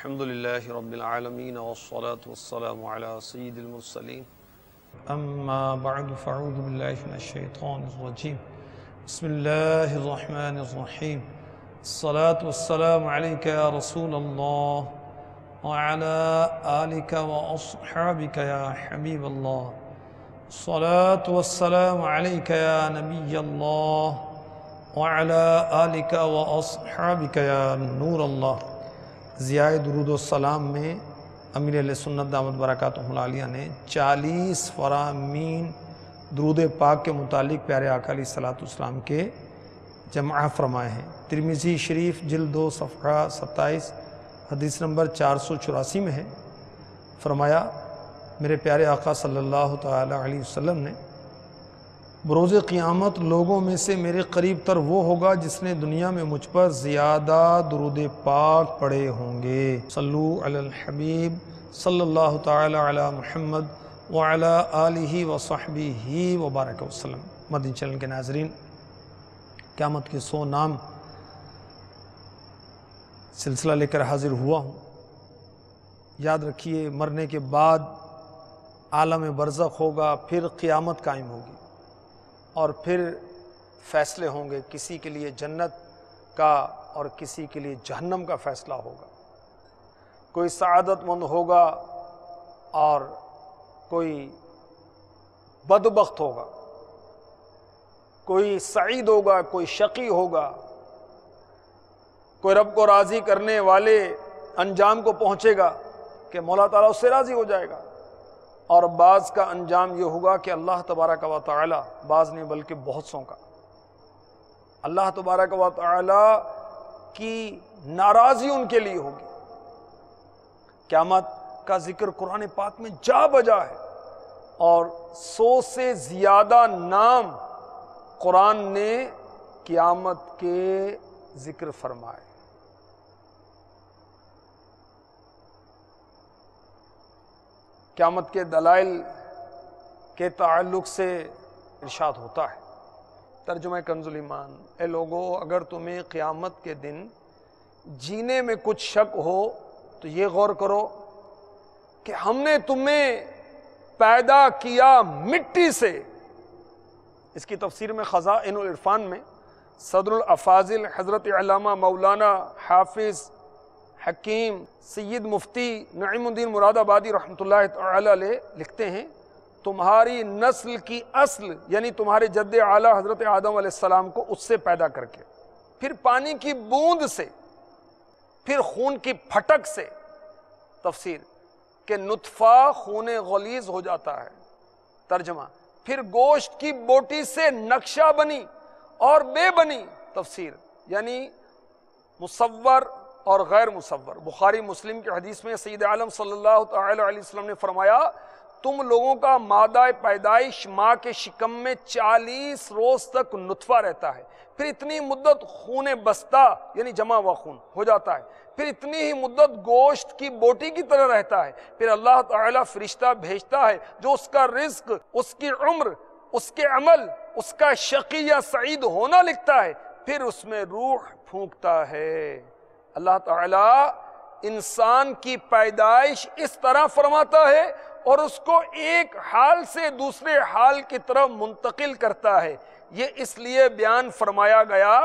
الحمد لله رب العالمين والصلاة والسلام على سيد المرسلين أما بعد فأعوذ بالله من الشيطان الرجيم بسم الله الرحمن الرحيم الصلاة والسلام عليك يا رسول الله وعلى آلك وأصحابك يا حبيب الله الصلاة والسلام عليك يا نبي الله وعلى آلك وأصحابك يا نور الله. ضیاء درود و السلام میں امیر اہل سنت دامت برکاتہ العالیہ نے 40 فرامین درود پاک کے متعلق پیارے آقا علیہ السلام کے جمع فرمائے ہیں. ترمذی شریف جلد 2 صفحہ 27 حدیث نمبر 484 میں ہے. فرمایا میرے پیارے آقا صلی اللہ تعالی علیہ وسلم نے بروز قیامت لوگوں میں سے میرے قریب تر وہ ہوگا جس نے دنیا میں مجھ پر زیادہ درود پاک پڑھے ہوں گے. صلو علی الحبیب صلی اللہ تعالی علی محمد وعلی آلہ وصحبہ وبارک وسلم. مدنی چینل کے ناظرین، قیامت کے 100 نام سلسلہ لے کر حاضر ہوا ہوں. یاد رکھیے، مرنے کے بعد عالم برزخ ہوگا، پھر قیامت قائم ہوگی اور پھر فیصلے ہوں گے. کسی کے لیے جنت کا اور کسی کے لیے جہنم کا فیصلہ ہوگا. کوئی سعادت مند ہوگا اور کوئی بدبخت ہوگا. کوئی سعید ہوگا، کوئی شقی ہوگا. کوئی رب کو راضی کرنے والے انجام کو پہنچے گا کہ مولا تعالیٰ اس سے راضی ہو جائے گا، اور بعض کا انجام یہ ہوگا کہ اللہ تبارک و تعالی، بعض نہیں بلکہ بہت سوں کا، اللہ تبارک و تعالی کی ناراضی ان کے لیے ہوگی. قیامت کا ذکر قرآن پاک میں جا بجا ہے، اور 100 سے زیادہ نام قرآن نے قیامت کے ذکر فرمائے. قیامت کے دلائل کے تعلق سے ارشاد ہوتا ہے، ترجمہ کنز الایمان: اے لوگو، اگر تمہیں قیامت کے دن جینے میں کچھ شک ہو تو یہ غور کرو کہ ہم نے تمہیں پیدا کیا مٹی سے. اس کی تفسیر میں خزائن العرفان میں صدر الافاضل حضرت علامہ مولانا حافظ حکیم سید مفتی نعیم الدین مراد آبادی رحمۃ اللہ تعالی علیہ لکھتے ہیں، تمہاری نسل کی اصل یعنی تمہارے جد اعلیٰ حضرت آدم علیہ السلام کو اس سے پیدا کر کے، پھر پانی کی بوند سے، پھر خون کی پھٹک سے. تفسیر کہ نطفہ خون غلیظ ہو جاتا ہے. ترجمہ پھر گوشت کی بوٹی سے نقشہ بنی اور بے بنی. تفسیر یعنی مصور اور غیر مصور. بخاری مسلم کی حدیث میں سید عالم صلی اللہ تعالی علیہ وسلم نے فرمایا، تم لوگوں کا مادہ پیدائش ماں کے شکم میں 40 روز تک نطفہ رہتا ہے، پھر اتنی مدت خون بستہ یعنی جمع ہوا خون ہو جاتا ہے، پھر اتنی ہی مدت گوشت کی بوٹی کی طرح رہتا ہے، پھر اللہ تعالیٰ فرشتہ بھیجتا ہے جو اس کا رزق، اس کی عمر، اس کے عمل، اس کا شقی یا سعید ہونا لکھتا ہے، پھر اس میں روح پھونکتا ہے. اللہ تعالیٰ انسان کی پیدائش اس طرح فرماتا ہے اور اس کو ایک حال سے دوسرے حال کی طرف منتقل کرتا ہے. یہ اس لیے بیان فرمایا گیا،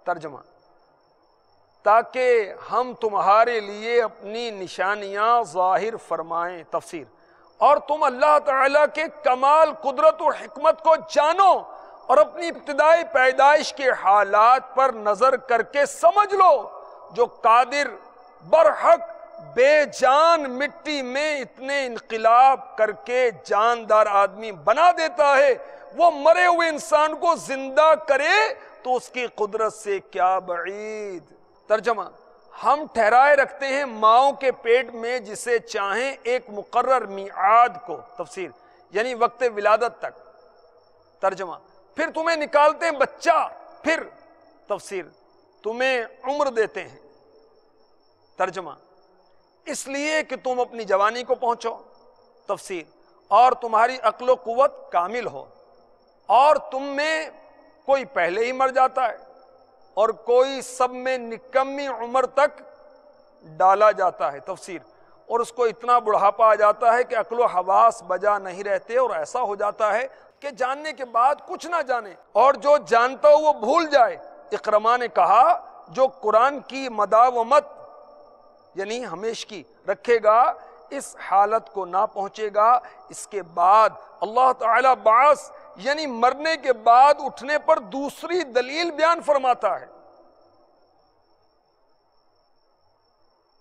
ترجمہ، تاکہ ہم تمہارے لیے اپنی نشانیاں ظاہر فرمائیں. تفسیر اور تم اللہ تعالیٰ کے کمال قدرت و حکمت کو جانو اور اپنی ابتدائی پیدائش کے حالات پر نظر کر کے سمجھ لو، جو قادر برحق بے جان مٹی میں اتنے انقلاب کر کے جاندار آدمی بنا دیتا ہے، وہ مرے ہوئے انسان کو زندہ کرے تو اس کی قدرت سے کیا بعید. ترجمہ ہم ٹھہرائے رکھتے ہیں ماؤں کے پیٹ میں جسے چاہیں ایک مقرر میعاد کو. تفسیر یعنی وقت ولادت تک. ترجمہ پھر تمہیں نکالتے ہیں بچہ، پھر تفسیر تمہیں عمر دیتے ہیں. ترجمہ اس لیے کہ تم اپنی جوانی کو پہنچو. تفسیر اور تمہاری عقل و قوت کامل ہو، اور تم میں کوئی پہلے ہی مر جاتا ہے اور کوئی سب میں نکمی عمر تک ڈالا جاتا ہے، تفسیر، اور اس کو اتنا بڑھاپا آ جاتا ہے کہ عقل و حواس بجا نہیں رہتے، اور ایسا ہو جاتا ہے کہ جاننے کے بعد کچھ نہ جانے، اور جو جانتا ہو وہ بھول جائے۔ اکرما نے کہا جو قرآن کی مداومت یعنی ہمیشہ کی رکھے گا اس حالت کو نہ پہنچے گا۔ اس کے بعد اللہ تعالی بعث یعنی مرنے کے بعد اٹھنے پر دوسری دلیل بیان فرماتا ہے۔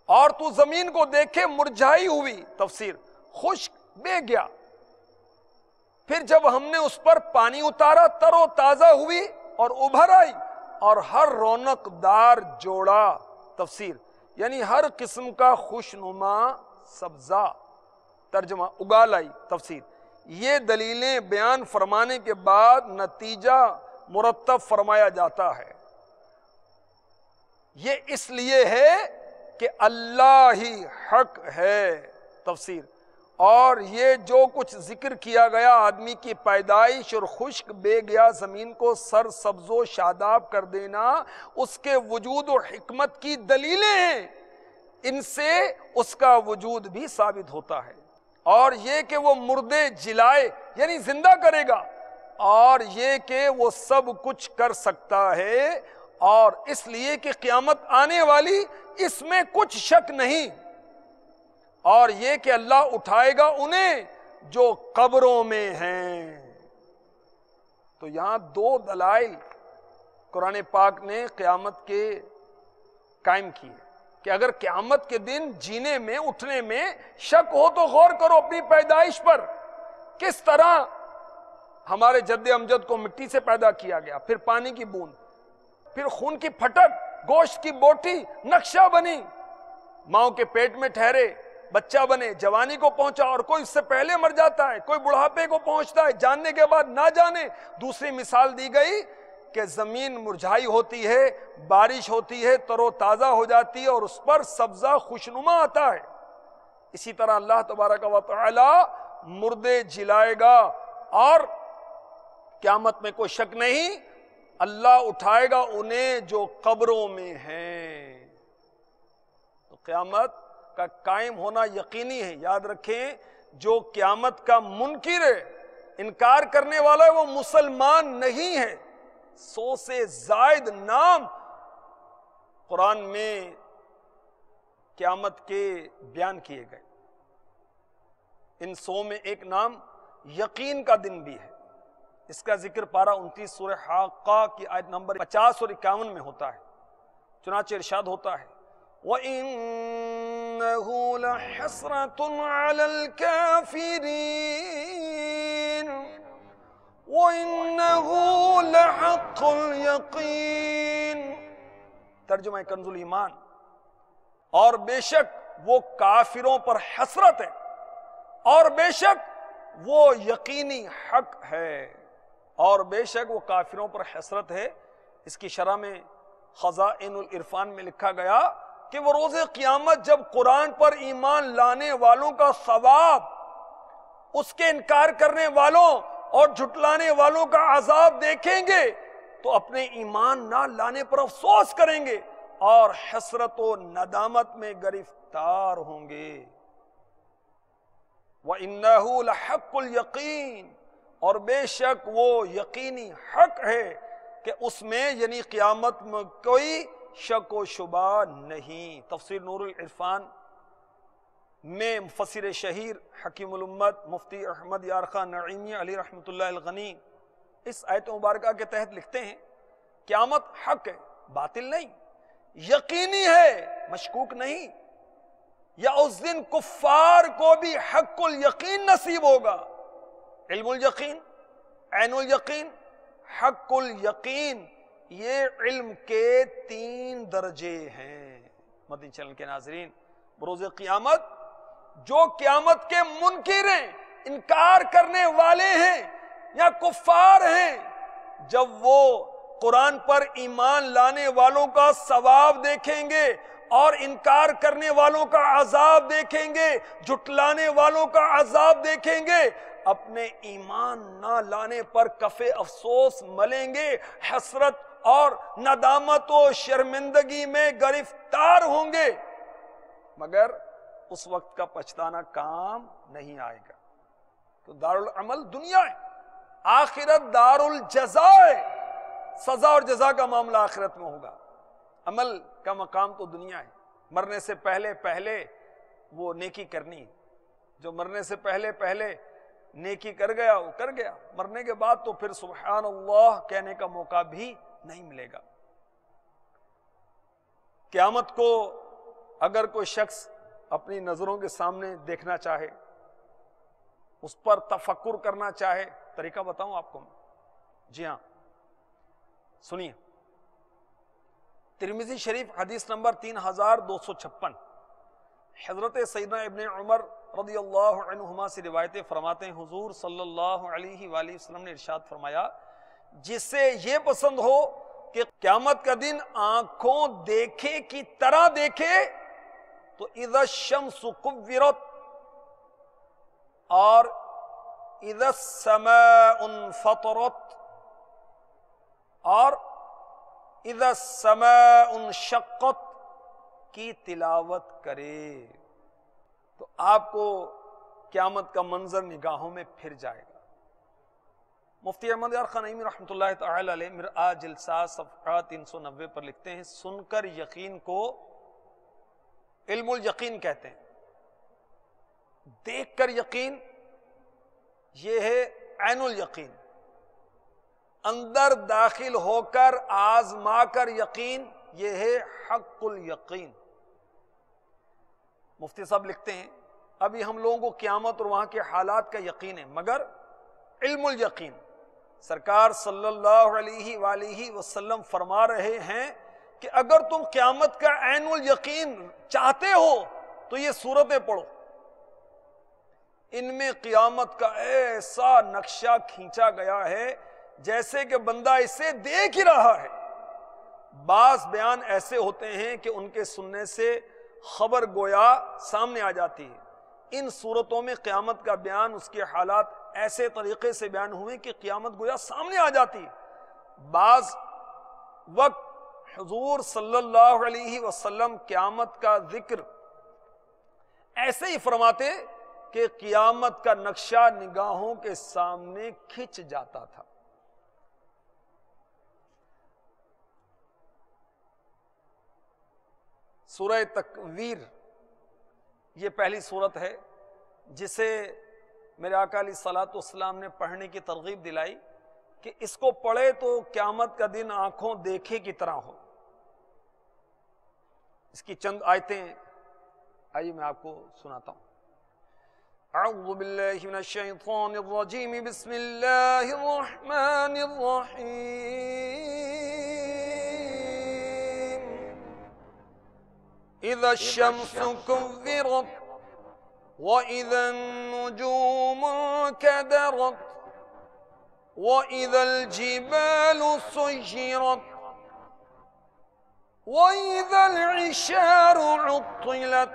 اور تو زمین کو دیکھے مرجھائی ہوئی، تفسیر، خشک بے گیا، پھر جب ہم نے اس پر پانی اتارا تر و تازہ ہوئی اور ابھر آئی، اور ہر رونق دار جوڑا، تفسیر، یعنی ہر قسم کا خوشنما سبزہ، ترجمہ اگا لائی، تفسیر۔ یہ دلیلیں بیان فرمانے کے بعد نتیجہ مرتب فرمایا جاتا ہے۔ یہ اس لیے ہے کہ اللہ ہی حق ہے، تفسیر، اور یہ جو کچھ ذکر کیا گیا آدمی کی پیدائش اور خشک بے گیا زمین کو سر سبز و شاداب کر دینا اس کے وجود و حکمت کی دلیلیں ہیں، ان سے اس کا وجود بھی ثابت ہوتا ہے۔ اور یہ کہ وہ مردے جلائے یعنی زندہ کرے گا، اور یہ کہ وہ سب کچھ کر سکتا ہے، اور اس لیے کہ قیامت آنے والی اس میں کچھ شک نہیں، اور یہ کہ اللہ اٹھائے گا انہیں جو قبروں میں ہیں۔ تو یہاں دو دلائل قرآن پاک نے قیامت کے قائم کیے کہ اگر قیامت کے دن جینے میں اٹھنے میں شک ہو تو غور کرو اپنی پیدائش پر، کس طرح ہمارے جد امجد کو مٹی سے پیدا کیا گیا، پھر پانی کی بوند، پھر خون کی پھٹک، گوشت کی بوٹی، نقشہ بنی، ماؤں کے پیٹ میں ٹھہرے، بچہ بنے، جوانی کو پہنچا، اور کوئی اس سے پہلے مر جاتا ہے، کوئی بڑھاپے کو پہنچتا ہے، جاننے کے بعد نہ جانے۔ دوسری مثال دی گئی کہ زمین مرجھائی ہوتی ہے، بارش ہوتی ہے، تر و تازہ ہو جاتی ہے، اور اس پر سبزہ خوشنما آتا ہے۔ اسی طرح اللہ تبارک و تعالی مردے جلائے گا، اور قیامت میں کوئی شک نہیں اللہ اٹھائے گا انہیں جو قبروں میں ہیں۔ تو قیامت کا قائم ہونا یقینی ہے۔ یاد رکھیں جو قیامت کا منکر ہے، انکار کرنے والا ہے، وہ مسلمان نہیں ہے۔ 100 سے زائد نام قرآن میں قیامت کے بیان کیے گئے، ان 100 میں ایک نام یقین کا دن بھی ہے۔ اس کا ذکر پارہ 29 سورہ حاقہ کی آیت نمبر 50 اور 51 میں ہوتا ہے۔ چنانچہ ارشاد ہوتا ہے وَإِنَّهُ لَحَسْرَةٌ عَلَى الْكَافِرِينَ وَإِنَّهُ لَحَقُّ الْيَقِينِ، ترجمہ کنز الایمان، اور بے شک وہ کافروں پر حسرت ہے، اور بے شک وہ یقینی حق ہے، اور بے شک وہ کافروں پر حسرت ہے۔ اس کی شرح میں خزائن العرفان میں لکھا گیا کہ وہ روز قیامت جب قرآن پر ایمان لانے والوں کا ثواب، اس کے انکار کرنے والوں اور جھٹلانے والوں کا عذاب دیکھیں گے تو اپنے ایمان نہ لانے پر افسوس کریں گے اور حسرت و ندامت میں گرفتار ہوں گے۔ وَإِنَّهُ لَحَقُّ الْيَقِينِ، اور بے شک وہ یقینی حق ہے کہ اس میں یعنی قیامت میں کوئی شک و شبہ نہیں۔ تفسیر نور العرفان میں مفسر شہیر حکیم الامت مفتی احمد یار خان نعیمی علی رحمۃ اللہ الغنی اس آیت مبارکہ کے تحت لکھتے ہیں قیامت حق ہے، باطل نہیں، یقینی ہے، مشکوک نہیں، یا اس دن کفار کو بھی حق الیقین نصیب ہوگا۔ علم الیقین، عین الیقین، حق الیقین، یہ علم کے 3 درجے ہیں۔ مدنی چینل کے ناظرین، بروز قیامت جو قیامت کے منکر ہیں، انکار کرنے والے ہیں یا کفار ہیں، جب وہ قرآن پر ایمان لانے والوں کا ثواب دیکھیں گے اور انکار کرنے والوں کا عذاب دیکھیں گے، جھٹلانے والوں کا عذاب دیکھیں گے، اپنے ایمان نہ لانے پر کف افسوس ملیں گے، حسرت اور ندامت و شرمندگی میں گرفتار ہوں گے۔ مگر اس وقت کا پچھتانا کام نہیں آئے گا. تو دارالعمل دنیا ہے، آخرت دار الجزا ہے، سزا اور جزا کا معاملہ آخرت میں ہوگا. عمل کا مقام تو دنیا ہے. مرنے سے پہلے پہلے وہ نیکی کرنی، جو مرنے سے پہلے پہلے نیکی کر گیا وہ کر گیا، مرنے کے بعد تو پھر سبحان اللہ کہنے کا موقع بھی نہیں ملے گا. قیامت کو اگر کوئی شخص اپنی نظروں کے سامنے دیکھنا چاہے، اس پر تفکر کرنا چاہے، طریقہ بتاؤں آپ کو؟ جی ہاں، سنیے. ترمذی شریف حدیث نمبر 3256، حضرت سیدنا ابن عمر رضی اللہ عنہما سے روایتیں فرماتے ہیں، حضور صلی اللہ علیہ وآلہ وسلم نے ارشاد فرمایا، جسے یہ پسند ہو کہ قیامت کا دن آنکھوں دیکھے کی طرح دیکھے تو اذا الشمس کورت اور اذا السماء انفطرت اور اذا السماء انشقت کی تلاوت کرے تو آپ کو قیامت کا منظر نگاہوں میں پھر جائے گا. مفتی احمد یار خان نعیمی رحمۃ اللہ تعالی علیہ مرآ جلسہ صفحہ 390 پر لکھتے ہیں، سن کر یقین کو علم الیقین کہتے ہیں، دیکھ کر یقین یہ ہے عین الیقین، اندر داخل ہو کر آزما کر یقین یہ ہے حق الیقین. مفتی صاحب لکھتے ہیں ابھی ہم لوگوں کو قیامت اور وہاں کے حالات کا یقین ہے، مگر علم الیقین سرکار صلی اللہ علیہ وآلہ وسلم فرما رہے ہیں کہ اگر تم قیامت کا عین الیقین چاہتے ہو تو یہ سورتیں پڑھو. ان میں قیامت کا ایسا نقشہ کھینچا گیا ہے جیسے کہ بندہ اسے دیکھ ہی رہا ہے. بعض بیان ایسے ہوتے ہیں کہ ان کے سننے سے خبر گویا سامنے آ جاتی ہے. ان صورتوں میں قیامت کا بیان، اس کے حالات ایسے طریقے سے بیان ہوئے کہ قیامت گویا سامنے آ جاتی ہے. بعض وقت حضور صلی اللہ علیہ وسلم قیامت کا ذکر ایسے ہی فرماتے کہ قیامت کا نقشہ نگاہوں کے سامنے کھنچ جاتا تھا. سورہ تکویر یہ پہلی سورت ہے جسے میرے آقا علیہ الصلوۃ والسلام نے پڑھنے کی ترغیب دلائی کہ اس کو پڑھے تو قیامت کا دن آنکھوں دیکھے کی طرح ہو. اس کی چند آیتیں آئیے میں آپ کو سناتا ہوں. اعوذ باللہ من الشیطان الرجیم، بسم اللہ الرحمن الرحیم. اذا الشمس كورت واذا النجوم انكدرت واذا الجبال سيرت واذا العشار عطلت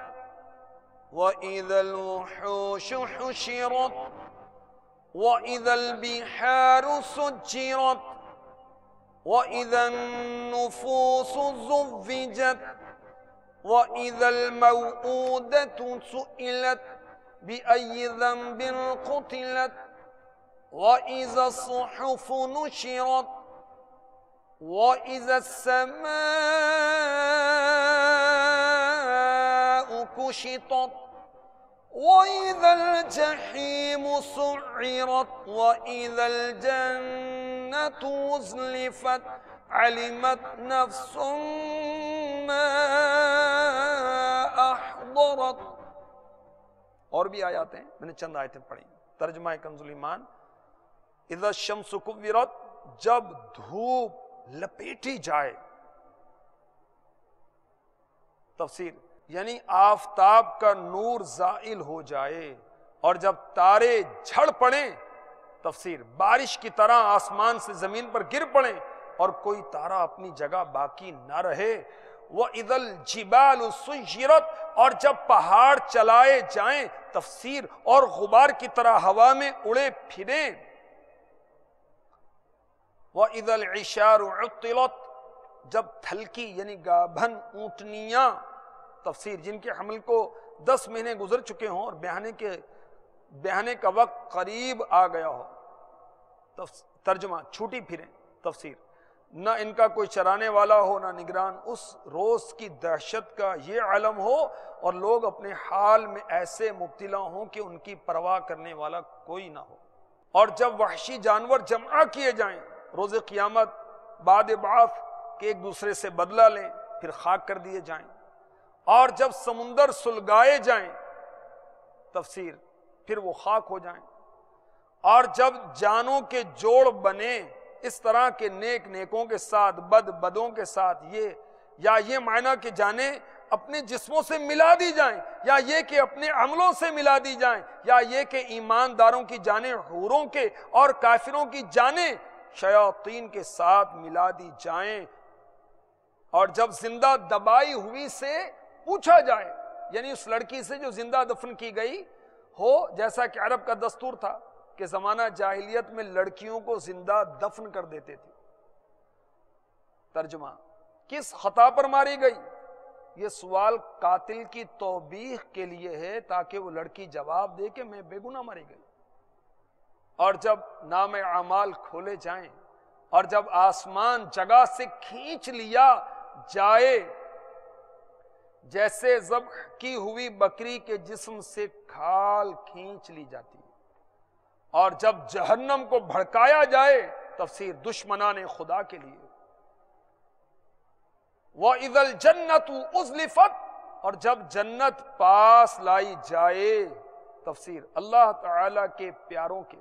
واذا الوحوش حشرت واذا البحار سجرت واذا النفوس زوجت وَإِذَا الْمَوْءُودَةُ سُئِلَتْ بِأَيِّ ذَنبٍ قُتِلَتْ وَإِذَا الصُّحُفُ نُشِرَتْ وَإِذَا السَّمَاءُ كُشِطَتْ وَإِذَا الْجَحِيمُ سُعِّرَتْ وَإِذَا الْجَنَّةُ أُزْلِفَتْ علمت نفس ما احضرت. اور بھی آیات ہیں، میں نے چند آیتیں پڑھی. ترجمہ کنز الایمان، اذا الشمس کورت، جب دھوپ لپیٹی جائے. تفسیر یعنی آفتاب کا نور زائل ہو جائے اور جب تارے جھڑ پڑیں. تفسیر بارش کی طرح آسمان سے زمین پر گر پڑیں اور کوئی تارا اپنی جگہ باقی نہ رہے. وَإِذَا الْجِبَالُ سُيِّرَتْ، اور جب پہاڑ چلائے جائیں. تفسیر اور غبار کی طرح ہوا میں اڑے پھریں. وَإِذَا الْعِشَارُ عُطِّلَتْ، جب تھلکی یعنی گابھن اونٹنیاں تفسیر جن کے حمل کو 10 مہینے گزر چکے ہوں اور بیانے کا وقت قریب آ گیا ہو، ترجمہ چھوٹی پھریں تفسیر، نہ ان کا کوئی چرانے والا ہو نہ نگران، اس روز کی دہشت کا یہ علم ہو اور لوگ اپنے حال میں ایسے مبتلا ہوں کہ ان کی پرواہ کرنے والا کوئی نہ ہو، اور جب وحشی جانور جمع کیے جائیں روز قیامت بعد بعث کہ ایک دوسرے سے بدلہ لیں پھر خاک کر دیے جائیں، اور جب سمندر سلگائے جائیں تفسیر پھر وہ خاک ہو جائیں، اور جب جانوں کے جوڑ بنے اس طرح کے نیک نیکوں کے ساتھ بد بدوں کے ساتھ، یہ معنی کہ جانیں اپنے جسموں سے ملا دی جائیں، یا یہ کہ اپنے عملوں سے ملا دی جائیں، یا یہ کہ ایمانداروں کی جانیں حوروں کے اور کافروں کی جانیں شیاطین کے ساتھ ملا دی جائیں، اور جب زندہ دبائی ہوئی سے پوچھا جائے، یعنی اس لڑکی سے جو زندہ دفن کی گئی ہو، جیسا کہ عرب کا دستور تھا کہ زمانہ جاہلیت میں لڑکیوں کو زندہ دفن کر دیتے تھے، ترجمہ کس خطا پر ماری گئی؟ یہ سوال قاتل کی توبیخ کے لیے ہے تاکہ وہ لڑکی جواب دے کہ میں بے گناہ ماری گئی، اور جب نام اعمال کھولے جائیں اور جب آسمان جگہ سے کھینچ لیا جائے جیسے ذبح کی ہوئی بکری کے جسم سے کھال کھینچ لی جاتی ہے، اور جب جہنم کو بھڑکایا جائے تفسیر دشمنان خدا کے لیے، وَإِذَا الْجَنَّةُ أُزْلِفَتْ اور جب جنت پاس لائی جائے تفسیر اللہ تعالی کے پیاروں کے،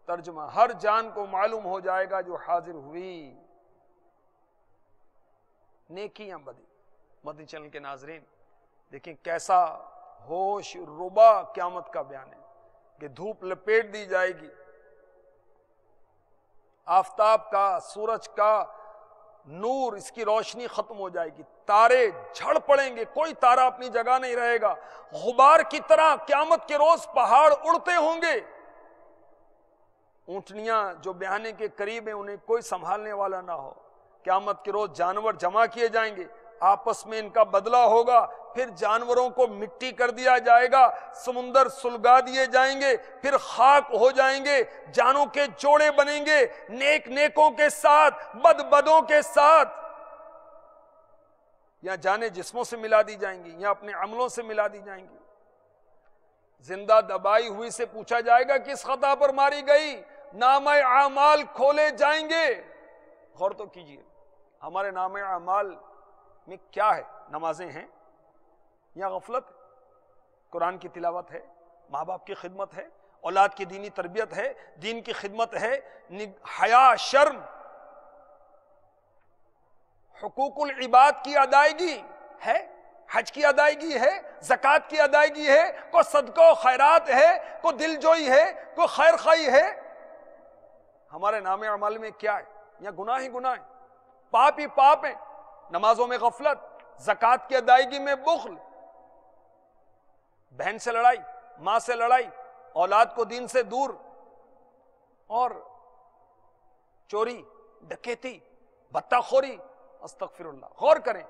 ترجمہ ہر جان کو معلوم ہو جائے گا جو حاضر ہوئی، نیکیاں بدی۔ مدنی چینل کے ناظرین دیکھیں کیسا ہوش ربا قیامت کا بیان ہے کہ دھوپ لپیٹ دی جائے گی، آفتاب کا سورج کا نور اس کی روشنی ختم ہو جائے گی، تارے جھڑ پڑیں گے، کوئی تارا اپنی جگہ نہیں رہے گا، غبار کی طرح قیامت کے روز پہاڑ اڑتے ہوں گے، اونٹنیاں جو بیانے کے قریب ہیں انہیں کوئی سنبھالنے والا نہ ہو، قیامت کے روز جانور جمع کیے جائیں گے، آپس میں ان کا بدلہ ہوگا، پھر جانوروں کو مٹی کر دیا جائے گا، سمندر سلگا دیے جائیں گے، پھر خاک ہو جائیں گے، جانوں کے جوڑے بنیں گے، نیک نیکوں کے ساتھ بد بدوں کے ساتھ، یا جانیں جسموں سے ملا دی جائیں گی یا اپنے عملوں سے ملا دی جائیں گی۔ زندہ دبائی ہوئی سے پوچھا جائے گا کس خطا پر ماری گئی، نام اعمال کھولے جائیں گے۔ غور تو کیجئے ہمارے نام اعمال میں کیا ہے؟ نمازیں ہیں یا غفلت، قرآن کی تلاوت ہے، ماں باپ کی خدمت ہے، اولاد کی دینی تربیت ہے، دین کی خدمت ہے، حیا شرم، حقوق العباد کی ادائیگی ہے، حج کی ادائیگی ہے، زکوٰۃ کی ادائیگی ہے، کوئی صدقہ و خیرات ہے، کوئی دل جوئی ہے، کوئی خیر خواہی ہے۔ ہمارے نام اعمال میں کیا ہے؟ یا گناہ ہی گناہ ہے، پاپ ہی پاپ ہیں، نمازوں میں غفلت، زکوٰۃ کی ادائیگی میں بخل، بہن سے لڑائی، ماں سے لڑائی، اولاد کو دین سے دور، اور چوری، ڈکیتی، بھتہ خوری، استغفر اللہ۔ غور کریں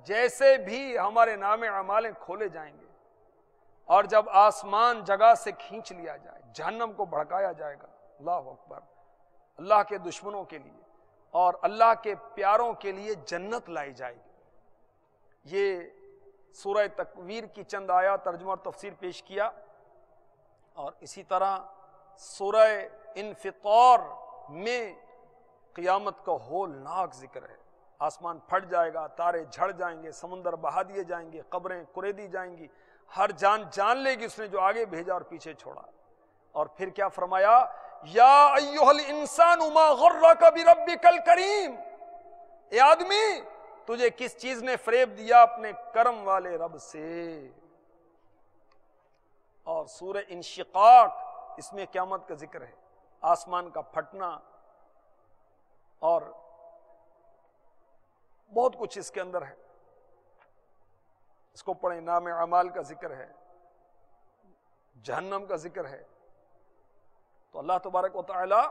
جیسے بھی ہمارے نام اعمال کھولے جائیں گے اور جب آسمان جگہ سے کھینچ لیا جائے، جہنم کو بھڑکایا جائے گا، اللہ اکبر، اللہ کے دشمنوں کے لیے اور اللہ کے پیاروں کے لیے جنت لائی جائے گی۔ یہ سورہ تکویر کی چند آیات ترجمہ اور تفسیر پیش کیا، اور اسی طرح سورہ انفطار میں قیامت کا ہولناک ذکر ہے، آسمان پھٹ جائے گا، تارے جھڑ جائیں گے، سمندر بہا دیے جائیں گے، قبریں کریدی جائیں گی، ہر جان جان لے گی اس نے جو آگے بھیجا اور پیچھے چھوڑا۔ اور پھر کیا فرمایا؟ یا ایھا الانسان ما غرک بربک الکریم، اے آدمی تجھے کس چیز نے فریب دیا اپنے کرم والے رب سے۔ اور سورہ انشقاق، اس میں قیامت کا ذکر ہے، آسمان کا پھٹنا، اور بہت کچھ اس کے اندر ہے، اس کو پڑھیں، نام اعمال کا ذکر ہے، جہنم کا ذکر ہے۔ تو اللہ تبارک و تعالی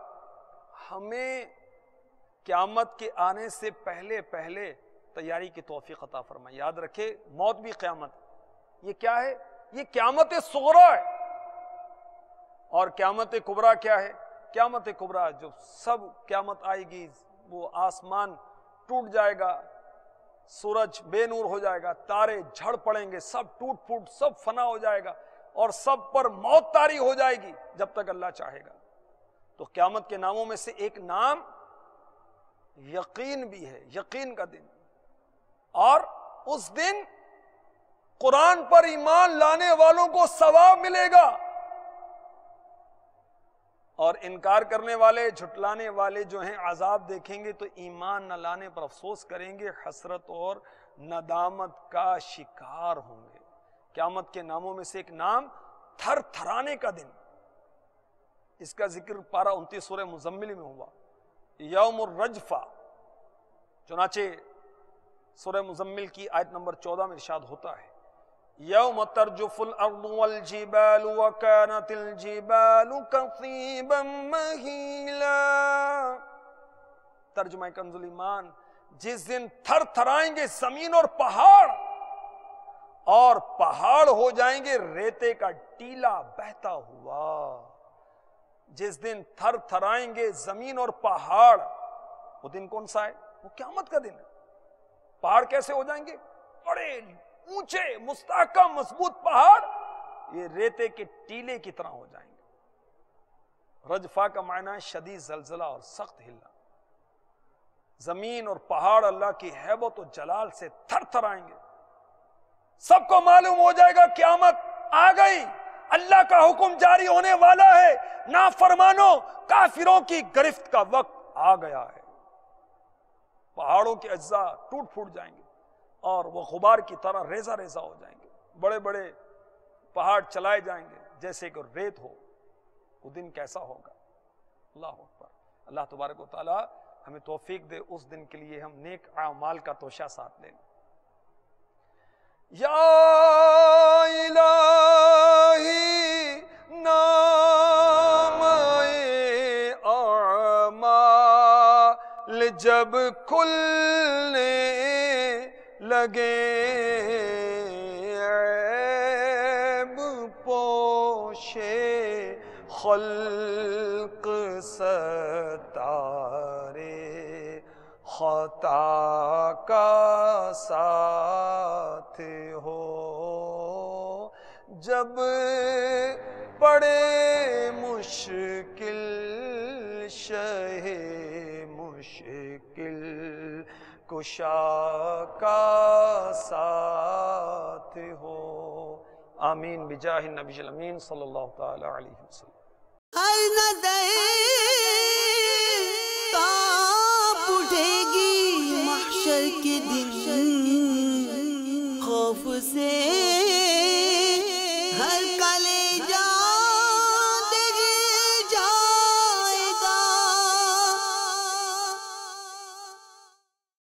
ہمیں قیامت کے آنے سے پہلے پہلے تیاری کی توفیق عطا فرمائے. یاد رکھے موت بھی قیامت. یہ کیا ہے؟ یہ قیامت صغریٰ ہے. اور قیامت کبریٰ کیا ہے؟ قیامت کبریٰ جو سب قیامت آئے گی، وہ آسمان ٹوٹ جائے گا، سورج بے نور ہو جائے گا، تارے جھڑ پڑیں گے، سب ٹوٹ پھوٹ سب فنا ہو جائے گا، اور سب پر موت طاری ہو جائے گی جب تک اللہ چاہے گا. تو قیامت کے ناموں میں سے ایک نام یقین بھی ہے، یقین کا دن. اور اس دن قرآن پر ایمان لانے والوں کو ثواب ملے گا، اور انکار کرنے والے، جھٹلانے والے جو ہیں عذاب دیکھیں گے تو ایمان نہ لانے پر افسوس کریں گے، حسرت اور ندامت کا شکار ہوں گے. قیامت کے ناموں میں سے ایک نام تھر تھرانے کا دن. اس کا ذکر پارہ 29 سورہ مزمل میں ہوا، یوم الرجفہ. چنانچہ سورہ مزمل کی آیت نمبر 14 میں ارشاد ہوتا ہے، یوم ترجف الارض والجبال وکانت الجبال کثیبا مہیلا. ترجمہ کنز ایمان، جس دن تھر تھرائیں گے زمین اور پہاڑ، اور پہاڑ ہو جائیں گے ریتے کا ٹیلا بہتا ہوا. جس دن تھر تھرائیں گے زمین اور پہاڑ، وہ دن کون سا ہے؟ وہ قیامت کا دن ہے. پہاڑ کیسے ہو جائیں گے؟ بڑے اونچے مستحکم مضبوط پہاڑ یہ ریتے کے ٹیلے کی طرح ہو جائیں گے. رجفہ کا معنی ہے شدید زلزلہ اور سخت ہلنا. زمین اور پہاڑ اللہ کی ہیبت و جلال سے تھر تھرائیں گے. سب کو معلوم ہو جائے گا قیامت آ گئی، اللہ کا حکم جاری ہونے والا ہے، نافرمانوں کافروں کی گرفت کا وقت آ گیا ہے. پہاڑوں کے اجزاء ٹوٹ پھوٹ جائیں گے اور وہ غبار کی طرح ریزہ ریزہ ہو جائیں گے. بڑے بڑے پہاڑ چلائے جائیں گے جیسے کہ ریت ہو. وہ دن کیسا ہوگا؟ اللہ اکبر. اللہ تبارک و تعالی ہمیں توفیق دے اس دن کے لیے ہم نیک اعمال کا توشہ ساتھ لیں. یا الہی نام اعمال جب کھلنے لگے، عیب پوشے خلق ستارے، خطا کا ساتھ ہو. جب پڑے مشکل شہ مشکل کشا کا ساتھ ہو. آمین بجاہ النبی الامین صلی اللہ تعالی علیہ وسلم. ہر ندے کانپ اٹھے گی محشر کے دن، خوف سے